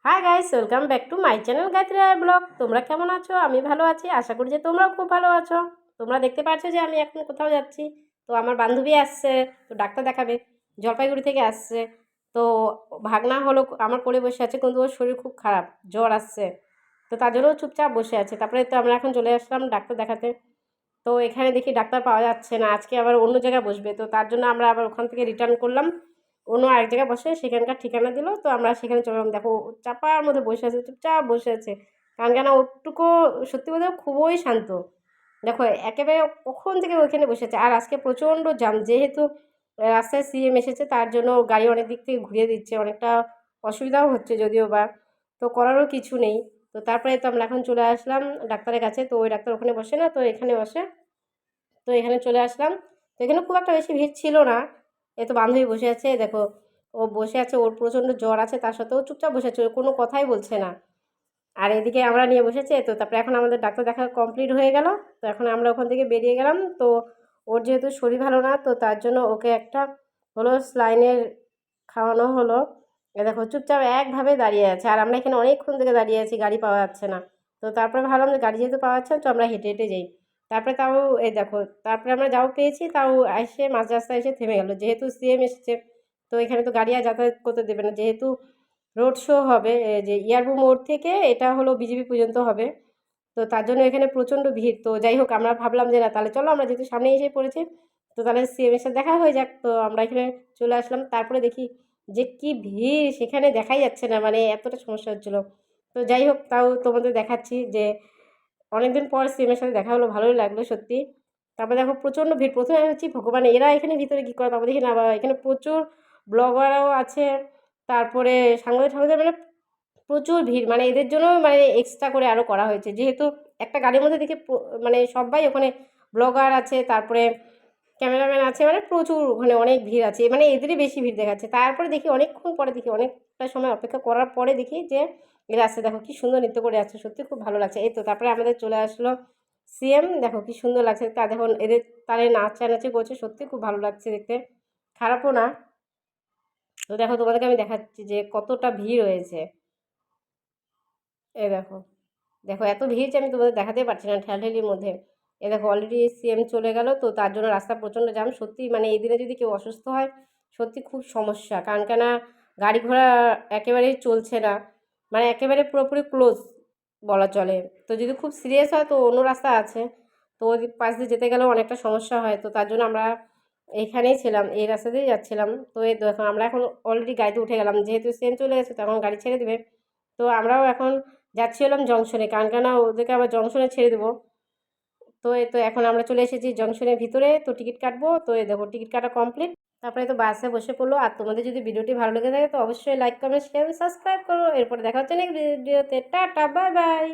High guys, welcome back to my channel Gayatri Roy blog. তোমরা কেমন আছো? আমি ভালো আছি, আশা করি যে তোমরাও খুব ভালো আছো। তোমরা দেখতে পাচ্ছ যে আমি এখন কোথাও যাচ্ছি। তো আমার বান্ধবী আসছে, তো ডাক্তার দেখাবে, জলপাইগুড়ি থেকে আসছে। তো ভাগনা হলো আমার কোলে বসে আছে, কিন্তু ওর শরীর খুব খারাপ, জ্বর আসছে। তো তার জন্য চুপচাপ বসে আছে। তারপরে তো আমরা এখন চলে আসলাম ডাক্তার দেখাতে। তো এখানে দেখি ডাক্তার পাওয়া যাচ্ছে না, আজকে আবার অন্য জায়গায় বসবে। তো তার জন্য আমরা আবার ওখান থেকে রিটার্ন করলাম, অন্য আরেক জায়গায় বসে সেখানকার ঠিকানা দিল। তো আমরা সেখানে চললাম। দেখো চাপার মধ্যে বসে আছে, চুপচাপ বসে আছে। কারণ কেন ওটুকু সত্যি বলতে খুবই শান্ত। দেখো একেবারে কখন থেকে ওইখানে বসেছে। আর আজকে প্রচণ্ড জ্যাম, যেহেতু রাস্তায় সিএম এসেছে, তার জন্য গাড়ি অনেক দিক থেকে ঘুরিয়ে দিচ্ছে, অনেকটা অসুবিধাও হচ্ছে যদিও বা। তো করারও কিছু নেই। তো তারপরে তো আমরা এখন চলে আসলাম ডাক্তারের কাছে। তো ওই ডাক্তার ওখানে বসে না, তো এখানে বসে। তো এখানে চলে আসলাম। তো এখানে খুব একটা বেশি ভিড় ছিল না। এ তো বান্ধবী বসে আছে, দেখো ও বসে আছে, ওর প্রচণ্ড জ্বর আছে, তার সাথেও চুপচাপ বসে আছে, ও কোনো কথাই বলছে না। আর এদিকে আমরা নিয়ে বসেছি। তো তারপরে এখন আমাদের ডাক্তার দেখা কমপ্লিট হয়ে গেল। তো এখন আমরা ওখান থেকে বেরিয়ে গেলাম। তো ওর যেহেতু শরীর ভালো না, তো তার জন্য ওকে একটা হলো স্লাইনের খাওয়ানো হলো। এ দেখো চুপচাপ একভাবে দাঁড়িয়ে আছে, আর আমরা এখানে অনেকক্ষণ থেকে দাঁড়িয়ে আছি, গাড়ি পাওয়া যাচ্ছে না। তো তারপরে ভাবলাম যে গাড়ি যেহেতু পাওয়া যাচ্ছে না, তো আমরা হেঁটে হেঁটে যাই। তারপরে তাও এই দেখো, তারপরে আমরা যাও পেয়েছি, তাও এসে মাঝ রাস্তায় এসে থেমে গেল, যেহেতু সিএম এসেছে। তো এখানে তো গাড়ি আর যাতায়াত করতে দেবে না, যেহেতু রোড শো হবে। যে ইয়ারবু মোড় থেকে এটা হলো বিজেপি পর্যন্ত হবে। তো তার জন্য এখানে প্রচণ্ড ভিড়। তো যাই হোক, আমরা ভাবলাম যে না, তাহলে চলো, আমরা যেহেতু সামনে এসে পড়েছি, তো তাহলে সিএম এর সাথে দেখা হয়ে যাক। তো আমরা এখানে চলে আসলাম। তারপরে দেখি যে কি ভিড়, সেখানে দেখাই যাচ্ছে না, মানে এতটা সমস্যা হচ্ছিলো। তো যাই হোক, তাও তোমাদের দেখাচ্ছি যে অনেকদিন পর সিএম এর সাথে দেখা হলো, ভালোই লাগলো সত্যি। তারপরে দেখো প্রচণ্ড ভিড়। প্রথমে আমি হচ্ছি ভগবান, এরা এখানে ভিতরে কী করে। তারপর দেখি না, বাবা এখানে প্রচুর ব্লগারও আছে। তারপরে সাংবাদিক সাংবাদিক মানে প্রচুর ভিড়, মানে এদের জন্য মানে এক্সট্রা করে আরও করা হয়েছে, যেহেতু একটা গাড়ির মধ্যে দেখি মানে সবাই ওখানে ব্লগার আছে, তারপরে ক্যামেরাম্যান আছে, মানে প্রচুর ওখানে অনেক ভিড় আছে, মানে এদেরই বেশি ভিড় দেখাচ্ছে। তারপরে দেখি অনেকক্ষণ পরে, দেখি অনেকটা সময় অপেক্ষা করার পরে দেখি যে এরা আসছে। দেখো কি সুন্দর নৃত্য করে যাচ্ছে, সত্যি খুব ভালো লাগছে। এই তো তারপরে আমাদের চলে আসলো সিএম। দেখো কি সুন্দর লাগছে, তা দেখুন এদের তারে নাচানাচি করছে, সত্যি খুব ভালো লাগছে দেখতে, খারাপও না। তো দেখো তোমাদেরকে আমি দেখাচ্ছি যে কতটা ভিড় হয়েছে। এই দেখো, দেখো এত ভিড় যে আমি তোমাদের দেখাতে পারছি না ঠেলাঠেলির মধ্যে। এ দেখো অলরেডি সিএম চলে গেল, তো তার জন্য রাস্তা প্রচণ্ড জ্যাম। সত্যি মানে এই দিনে যদি কেউ অসুস্থ হয়, সত্যি খুব সমস্যা। কারণ কেন গাড়ি ঘোড়া একেবারেই চলছে না, মানে একেবারে পুরোপুরি ক্লোজ বলা চলে। তো যদি খুব সিরিয়াস হয় তো অন্য রাস্তা আছে, তো ওই পাশ দিয়ে যেতে গেলেও অনেকটা সমস্যা হয়। তো তার জন্য আমরা এইখানেই ছিলাম, এই রাস্তা দিয়েই যাচ্ছিলাম। তো এই দেখো আমরা এখন অলরেডি গাড়িতে উঠে গেলাম, যেহেতু সিএম চলে গেছে, তো এখন গাড়ি ছেড়ে দেবে। তো আমরাও এখন যাচ্ছি হলাম জংশনে, কারণ কেন ওদেরকে আবার জংশনে ছেড়ে দেবো। তো এই তো এখন আমরা চলে এসেছি জংশনের ভিতরে, তো টিকিট কাটবো। তো এই দেখো টিকিট কাটা কমপ্লিট। তারপরে তো বাসে বসে পড়লো। আর তোমাদের যদি ভিডিওটি ভালো লেগে থাকে, তো অবশ্যই লাইক কমেন্ট শেয়ার সাবস্ক্রাইব করো। এরপরে দেখা হচ্ছে নেক্সট ভিডিওতে। Tata, bye bye.